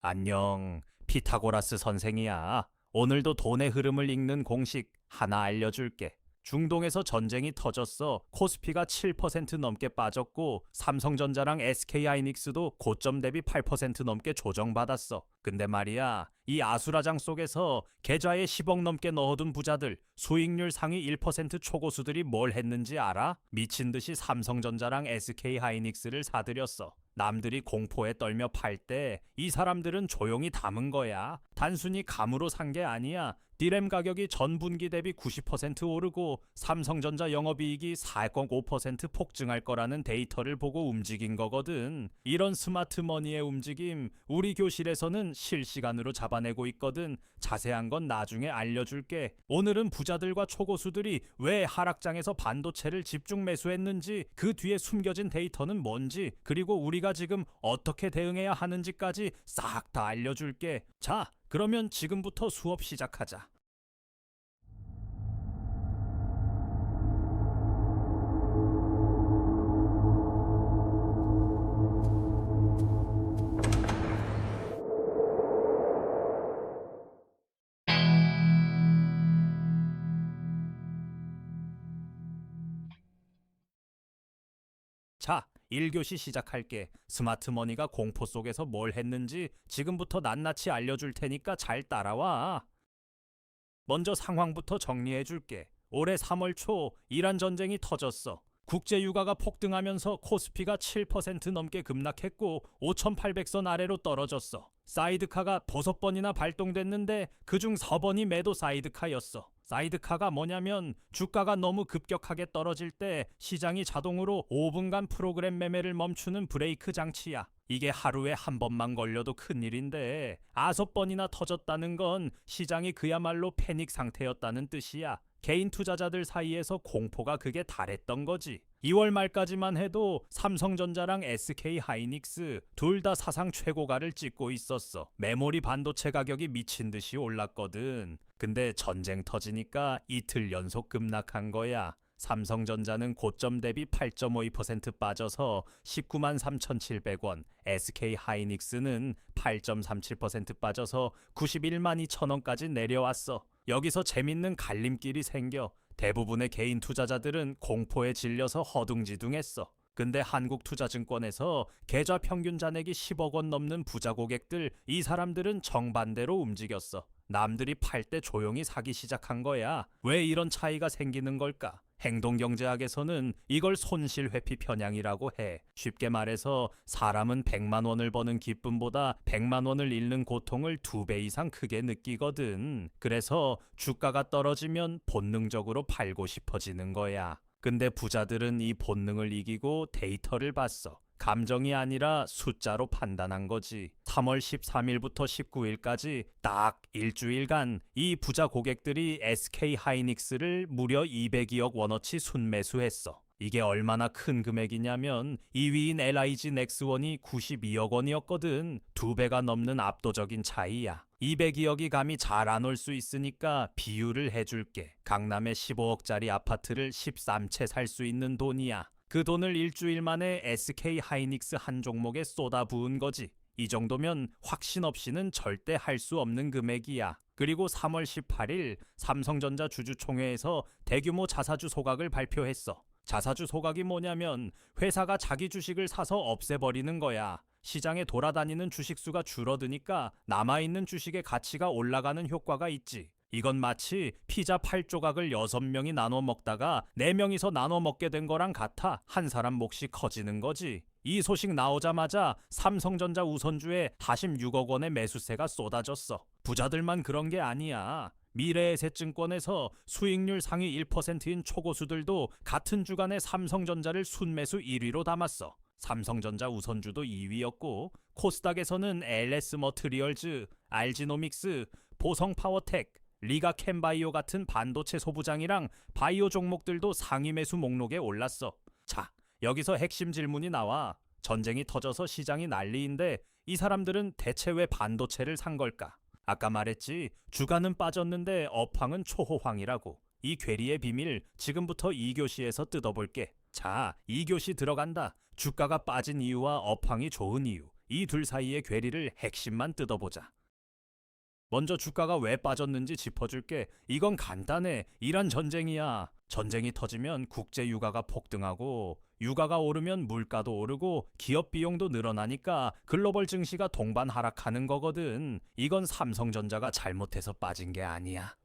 안녕, 피타고라스 선생이야. 오늘도 돈의 흐름을 읽는 공식 하나 알려줄게. 중동에서 전쟁이 터졌어. 코스피가 7% 넘게 빠졌고 삼성전자랑 SK하이닉스도 고점 대비 8% 넘게 조정받았어. 근데 말이야, 이 아수라장 속에서 계좌에 10억 넘게 넣어둔 부자들, 수익률 상위 1% 초고수들이 뭘 했는지 알아? 미친 듯이 삼성전자랑 SK하이닉스를 사들였어. 남들이 공포에 떨며 팔 때 이 사람들은 조용히 담은 거야. 단순히 감으로 산 게 아니야. 디램 가격이 전 분기 대비 90% 오르고 삼성전자 영업이익이 4.5% 폭증할 거라는 데이터를 보고 움직인 거거든. 이런 스마트 머니의 움직임 우리 교실에서는 실시간으로 잡아내고 있거든. 자세한 건 나중에 알려줄게. 오늘은 부자들과 초고수들이 왜 하락장에서 반도체를 집중 매수했는지, 그 뒤에 숨겨진 데이터는 뭔지, 그리고 우리가 지금 어떻게 대응해야 하는지까지 싹 다 알려줄게. 자, 그러면 지금부터 수업 시작하자. 자, 1교시 시작할게. 스마트 머니가 공포 속에서 뭘 했는지 지금부터 낱낱이 알려줄 테니까 잘 따라와. 먼저 상황부터 정리해 줄게. 올해 3월 초 이란 전쟁이 터졌어. 국제 유가가 폭등하면서 코스피가 7% 넘게 급락했고 5,800선 아래로 떨어졌어. 사이드카가 5번이나 발동됐는데 그중 4번이 매도 사이드카였어. 사이드카가 뭐냐면 주가가 너무 급격하게 떨어질 때 시장이 자동으로 5분간 프로그램 매매를 멈추는 브레이크 장치야. 이게 하루에 한 번만 걸려도 큰일인데 5번이나 터졌다는 건 시장이 그야말로 패닉 상태였다는 뜻이야. 개인 투자자들 사이에서 공포가 극에 달했던 거지. 2월 말까지만 해도 삼성전자랑 SK하이닉스 둘 다 사상 최고가를 찍고 있었어. 메모리 반도체 가격이 미친 듯이 올랐거든. 근데 전쟁 터지니까 이틀 연속 급락한 거야. 삼성전자는 고점 대비 8.52% 빠져서 19만 3,700원, SK하이닉스는 8.37% 빠져서 91만 2천원까지 내려왔어. 여기서 재밌는 갈림길이 생겨. 대부분의 개인 투자자들은 공포에 질려서 허둥지둥했어. 근데 한국투자증권에서 계좌 평균 잔액이 10억 원 넘는 부자 고객들, 이 사람들은 정반대로 움직였어. 남들이 팔 때 조용히 사기 시작한 거야. 왜 이런 차이가 생기는 걸까? 행동경제학에서는 이걸 손실회피 편향이라고 해. 쉽게 말해서 사람은 100만 원을 버는 기쁨보다 100만 원을 잃는 고통을 2배 이상 크게 느끼거든. 그래서 주가가 떨어지면 본능적으로 팔고 싶어지는 거야. 근데 부자들은 이 본능을 이기고 데이터를 봤어. 감정이 아니라 숫자로 판단한 거지. 3월 13일부터 19일까지 딱 일주일간 이 부자 고객들이 SK하이닉스를 무려 202억 원어치 순매수했어. 이게 얼마나 큰 금액이냐면 2위인 LIG 넥스원이 92억 원이었거든. 2배가 넘는 압도적인 차이야. 202억이 감이 잘 안 올 수 있으니까 비유를 해줄게. 강남에 15억짜리 아파트를 13채 살 수 있는 돈이야. 그 돈을 일주일 만에 SK하이닉스 한 종목에 쏟아부은 거지. 이 정도면 확신 없이는 절대 할 수 없는 금액이야. 그리고 3월 18일 삼성전자 주주총회에서 대규모 자사주 소각을 발표했어. 자사주 소각이 뭐냐면 회사가 자기 주식을 사서 없애버리는 거야. 시장에 돌아다니는 주식수가 줄어드니까 남아있는 주식의 가치가 올라가는 효과가 있지. 이건 마치 피자 8조각을 6명이 나눠 먹다가 4명이서 나눠 먹게 된 거랑 같아. 한 사람 몫이 커지는 거지. 이 소식 나오자마자 삼성전자 우선주에 46억 원의 매수세가 쏟아졌어. 부자들만 그런 게 아니야. 미래에셋증권에서 수익률 상위 1%인 초고수들도 같은 주간에 삼성전자를 순매수 1위로 담았어. 삼성전자 우선주도 2위였고 코스닥에서는 LS 머트리얼즈, 알지노믹스, 보성파워텍, 리가캠바이오 같은 반도체 소부장이랑 바이오 종목들도 상위 매수 목록에 올랐어. 자, 여기서 핵심 질문이 나와. 전쟁이 터져서 시장이 난리인데 이 사람들은 대체 왜 반도체를 산 걸까? 아까 말했지, 주가는 빠졌는데 업황은 초호황이라고. 이 괴리의 비밀 지금부터 2교시에서 뜯어볼게. 자, 2교시 들어간다. 주가가 빠진 이유와 업황이 좋은 이유. 이 둘 사이의 괴리를 핵심만 뜯어보자. 먼저 주가가 왜 빠졌는지 짚어줄게. 이건 간단해. 이란 전쟁이야. 전쟁이 터지면 국제 유가가 폭등하고 유가가 오르면 물가도 오르고 기업 비용도 늘어나니까 글로벌 증시가 동반 하락하는 거거든. 이건 삼성전자가 잘못해서 빠진 게 아니야.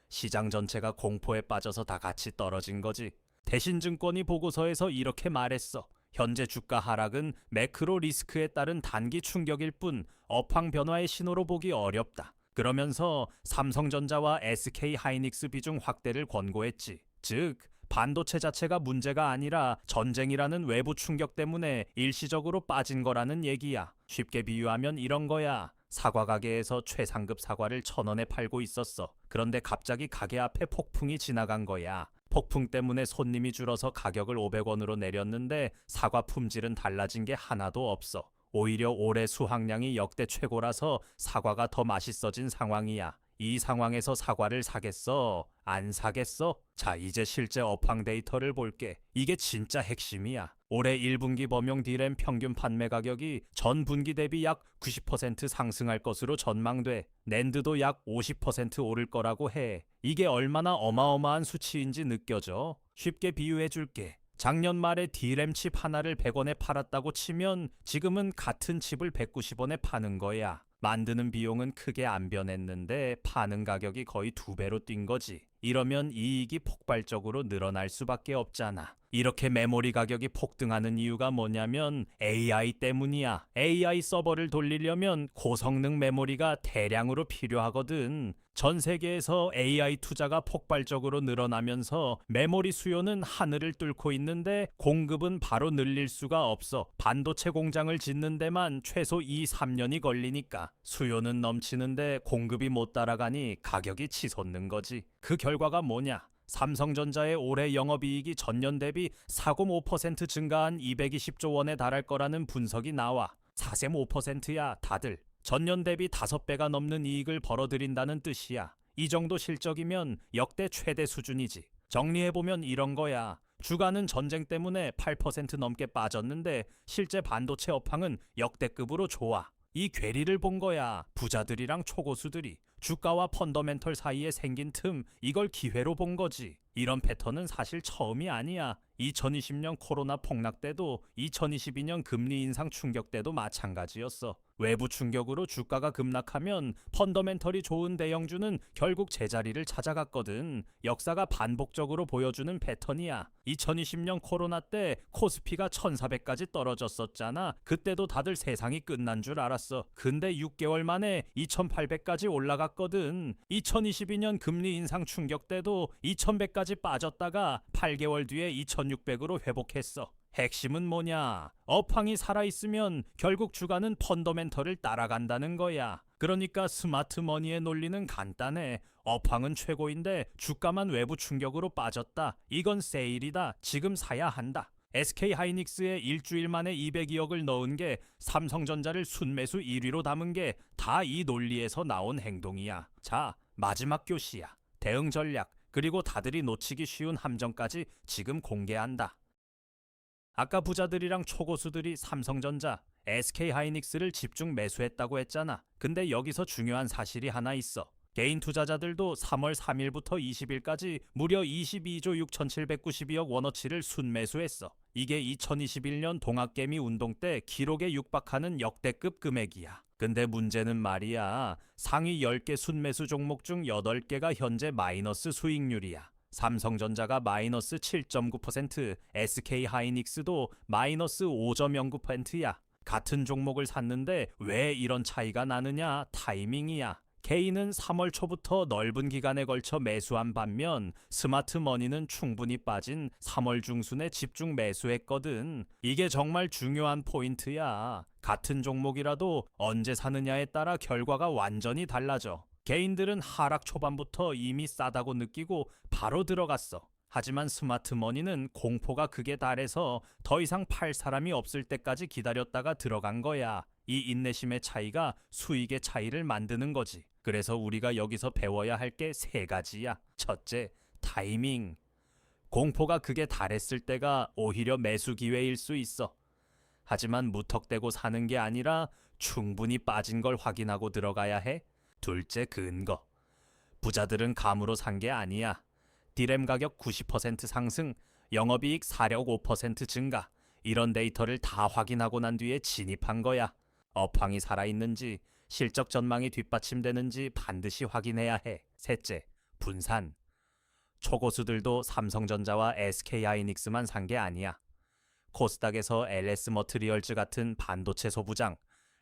시장 전체가 공포에 빠져서 다 같이 떨어진 거지. 대신증권이 보고서에서 이렇게 말했어. 현재 주가 하락은 매크로 리스크에 따른 단기 충격일 뿐 업황 변화의 신호로 보기 어렵다. 그러면서 삼성전자와 SK 하이닉스 비중 확대를 권고했지. 즉, 반도체 자체가 문제가 아니라 전쟁이라는 외부 충격 때문에 일시적으로 빠진 거라는 얘기야. 쉽게 비유하면 이런 거야. 사과 가게에서 최상급 사과를 1,000원에 팔고 있었어. 그런데 갑자기 가게 앞에 폭풍이 지나간 거야. 폭풍 때문에 손님이 줄어서 가격을 500원으로 내렸는데 사과 품질은 달라진 게 하나도 없어. 오히려 올해 수확량이 역대 최고라서 사과가 더 맛있어진 상황이야. 이 상황에서 사과를 사겠어? 안 사겠어? 자, 이제 실제 업황 데이터를 볼게. 이게 진짜 핵심이야. 올해 1분기 범용 D램 평균 판매 가격이 전 분기 대비 약 90% 상승할 것으로 전망돼. 낸드도 약 50% 오를 거라고 해. 이게 얼마나 어마어마한 수치인지 느껴져. 쉽게 비유해 줄게. 작년 말에 D램 칩 하나를 100원에 팔았다고 치면 지금은 같은 칩을 190원에 파는 거야. 만드는 비용은 크게 안 변했는데 파는 가격이 거의 2배로 뛴 거지. 이러면 이익이 폭발적으로 늘어날 수밖에 없잖아. 이렇게 메모리 가격이 폭등하는 이유가 뭐냐면 AI 때문이야. AI 서버를 돌리려면 고성능 메모리가 대량으로 필요하거든. 전 세계에서 AI 투자가 폭발적으로 늘어나면서 메모리 수요는 하늘을 뚫고 있는데 공급은 바로 늘릴 수가 없어. 반도체 공장을 짓는 데만 최소 2~3년이 걸리니까 수요는 넘치는데 공급이 못 따라가니 가격이 치솟는 거지. 그 결과가 뭐냐? 삼성전자의 올해 영업이익이 전년 대비 4.5% 증가한 220조 원에 달할 거라는 분석이 나와. 4.5%야 다들. 전년 대비 5배가 넘는 이익을 벌어들인다는 뜻이야. 이 정도 실적이면 역대 최대 수준이지. 정리해보면 이런 거야. 주가는 전쟁 때문에 8% 넘게 빠졌는데 실제 반도체 업황은 역대급으로 좋아. 이 괴리를 본 거야. 부자들이랑 초고수들이. 주가와 펀더멘털 사이에 생긴 틈, 이걸 기회로 본 거지. 이런 패턴은 사실 처음이 아니야. 2020년 코로나 폭락 때도 2022년 금리 인상 충격 때도 마찬가지였어. 외부 충격으로 주가가 급락하면 펀더멘털이 좋은 대형주는 결국 제자리를 찾아갔거든. 역사가 반복적으로 보여주는 패턴이야. 2020년 코로나 때 코스피가 1400까지 떨어졌었잖아. 그때도 다들 세상이 끝난 줄 알았어. 근데 6개월 만에 2800까지 올라갔거든. 2022년 금리 인상 충격 때도 2100까지 빠졌다가 8개월 뒤에 2600으로 회복했어. 핵심은 뭐냐? 업황이 살아있으면 결국 주가는 펀더멘털을 따라간다는 거야. 그러니까 스마트 머니의 논리는 간단해. 업황은 최고인데 주가만 외부 충격으로 빠졌다. 이건 세일이다. 지금 사야 한다. SK 하이닉스에 일주일 만에 202억을 넣은 게 삼성전자를 순매수 1위로 담은 게 다 이 논리에서 나온 행동이야. 자, 마지막 교시야. 대응 전략, 그리고 다들이 놓치기 쉬운 함정까지 지금 공개한다. 아까 부자들이랑 초고수들이 삼성전자, SK 하이닉스를 집중 매수했다고 했잖아. 근데 여기서 중요한 사실이 하나 있어. 개인 투자자들도 3월 3일부터 20일까지 무려 22조 6,792억 원어치를 순매수했어. 이게 2021년 동학개미 운동 때 기록에 육박하는 역대급 금액이야. 근데 문제는 말이야. 상위 10개 순매수 종목 중 8개가 현재 마이너스 수익률이야. 삼성전자가 마이너스 7.9%, SK 하이닉스도 마이너스 5.09%야. 같은 종목을 샀는데 왜 이런 차이가 나느냐? 타이밍이야. 개인은 3월 초부터 넓은 기간에 걸쳐 매수한 반면 스마트 머니는 충분히 빠진 3월 중순에 집중 매수했거든. 이게 정말 중요한 포인트야. 같은 종목이라도 언제 사느냐에 따라 결과가 완전히 달라져. 개인들은 하락 초반부터 이미 싸다고 느끼고 바로 들어갔어. 하지만 스마트 머니는 공포가 극에 달해서 더 이상 팔 사람이 없을 때까지 기다렸다가 들어간 거야. 이 인내심의 차이가 수익의 차이를 만드는 거지. 그래서 우리가 여기서 배워야 할 게 3가지야. 첫째, 타이밍. 공포가 극에 달했을 때가 오히려 매수 기회일 수 있어. 하지만 무턱대고 사는 게 아니라 충분히 빠진 걸 확인하고 들어가야 해. 둘째, 근거. 부자들은 감으로 산 게 아니야. 디램 가격 90% 상승, 영업이익 사력 5% 증가. 이런 데이터를 다 확인하고 난 뒤에 진입한 거야. 업황이 살아있는지, 실적 전망이 뒷받침되는지 반드시 확인해야 해. 셋째, 분산. 초고수들도 삼성전자와 SK하이닉스만 산 게 아니야. 코스닥에서 LS 머트리얼즈 같은 반도체 소부장,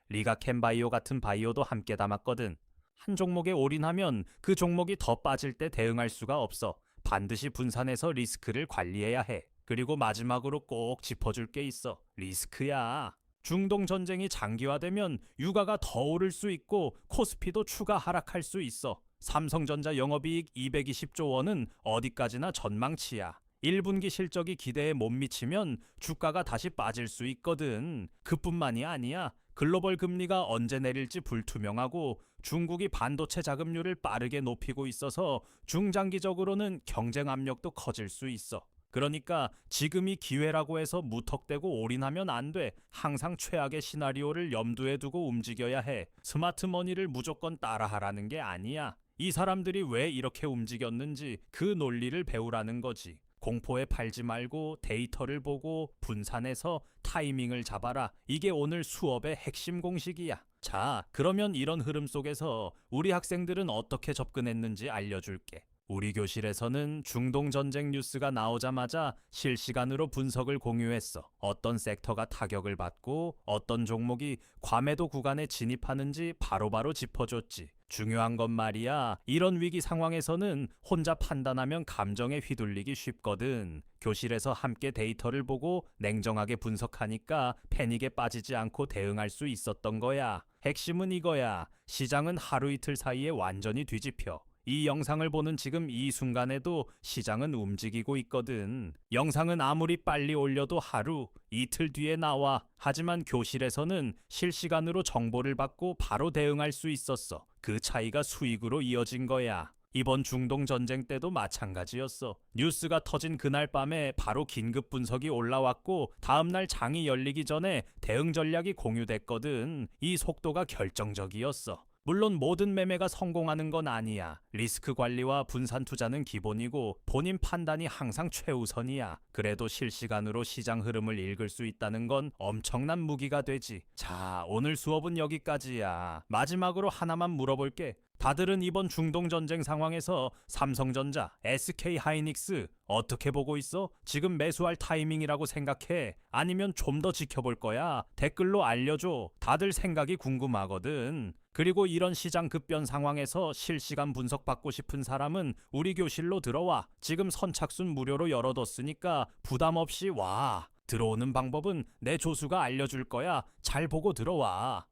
리가캠바이오 같은 바이오도 함께 담았거든. 한 종목에 올인하면 그 종목이 더 빠질 때 대응할 수가 없어. 반드시 분산해서 리스크를 관리해야 해. 그리고 마지막으로 꼭 짚어줄 게 있어. 리스크야. 중동 전쟁이 장기화되면 유가가 더 오를 수 있고 코스피도 추가 하락할 수 있어. 삼성전자 영업이익 220조 원은 어디까지나 전망치야. 1분기 실적이 기대에 못 미치면 주가가 다시 빠질 수 있거든. 그뿐만이 아니야. 글로벌 금리가 언제 내릴지 불투명하고 중국이 반도체 자금률을 빠르게 높이고 있어서 중장기적으로는 경쟁 압력도 커질 수 있어. 그러니까 지금이 기회라고 해서 무턱대고 올인하면 안 돼. 항상 최악의 시나리오를 염두에 두고 움직여야 해. 스마트 머니를 무조건 따라하라는 게 아니야. 이 사람들이 왜 이렇게 움직였는지 그 논리를 배우라는 거지. 공포에 팔지 말고 데이터를 보고 분산해서 타이밍을 잡아라. 이게 오늘 수업의 핵심 공식이야. 자, 그러면 이런 흐름 속에서 우리 학생들은 어떻게 접근했는지 알려줄게. 우리 교실에서는 중동 전쟁 뉴스가 나오자마자 실시간으로 분석을 공유했어. 어떤 섹터가 타격을 받고 어떤 종목이 과매도 구간에 진입하는지 바로바로 짚어줬지. 중요한 건 말이야. 이런 위기 상황에서는 혼자 판단하면 감정에 휘둘리기 쉽거든. 교실에서 함께 데이터를 보고 냉정하게 분석하니까 패닉에 빠지지 않고 대응할 수 있었던 거야. 핵심은 이거야. 시장은 하루 이틀 사이에 완전히 뒤집혀. 이 영상을 보는 지금 이 순간에도 시장은 움직이고 있거든. 영상은 아무리 빨리 올려도 하루, 이틀 뒤에 나와. 하지만 교실에서는 실시간으로 정보를 받고 바로 대응할 수 있었어. 그 차이가 수익으로 이어진 거야. 이번 중동 전쟁 때도 마찬가지였어. 뉴스가 터진 그날 밤에 바로 긴급 분석이 올라왔고 다음날 장이 열리기 전에 대응 전략이 공유됐거든. 이 속도가 결정적이었어. 물론 모든 매매가 성공하는 건 아니야. 리스크 관리와 분산 투자는 기본이고 본인 판단이 항상 최우선이야. 그래도 실시간으로 시장 흐름을 읽을 수 있다는 건 엄청난 무기가 되지. 자, 오늘 수업은 여기까지야. 마지막으로 하나만 물어볼게. 다들은 이번 중동 전쟁 상황에서 삼성전자, SK하이닉스 어떻게 보고 있어? 지금 매수할 타이밍이라고 생각해? 아니면 좀 더 지켜볼 거야? 댓글로 알려줘. 다들 생각이 궁금하거든. 그리고 이런 시장 급변 상황에서 실시간 분석받고 싶은 사람은 우리 교실로 들어와. 지금 선착순 무료로 열어뒀으니까 부담 없이 와. 들어오는 방법은 내 조수가 알려줄 거야. 잘 보고 들어와.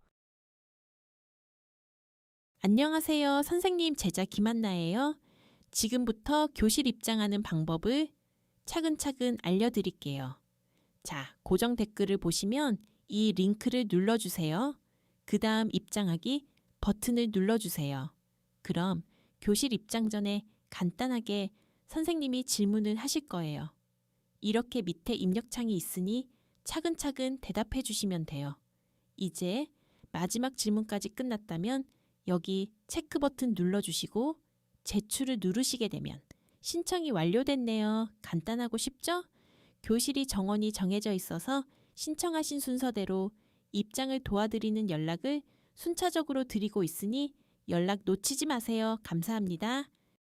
안녕하세요. 선생님 제자 김한나예요. 지금부터 교실 입장하는 방법을 차근차근 알려드릴게요. 자, 고정 댓글을 보시면 이 링크를 눌러주세요. 그 다음 입장하기 버튼을 눌러주세요. 그럼 교실 입장 전에 간단하게 선생님이 질문을 하실 거예요. 이렇게 밑에 입력창이 있으니 차근차근 대답해 주시면 돼요. 이제 마지막 질문까지 끝났다면 여기 체크 버튼 눌러주시고 제출을 누르시게 되면 신청이 완료됐네요. 간단하고 쉽죠? 교실이 정원이 정해져 있어서 신청하신 순서대로 입장을 도와드리는 연락을 순차적으로 드리고 있으니 연락 놓치지 마세요. 감사합니다.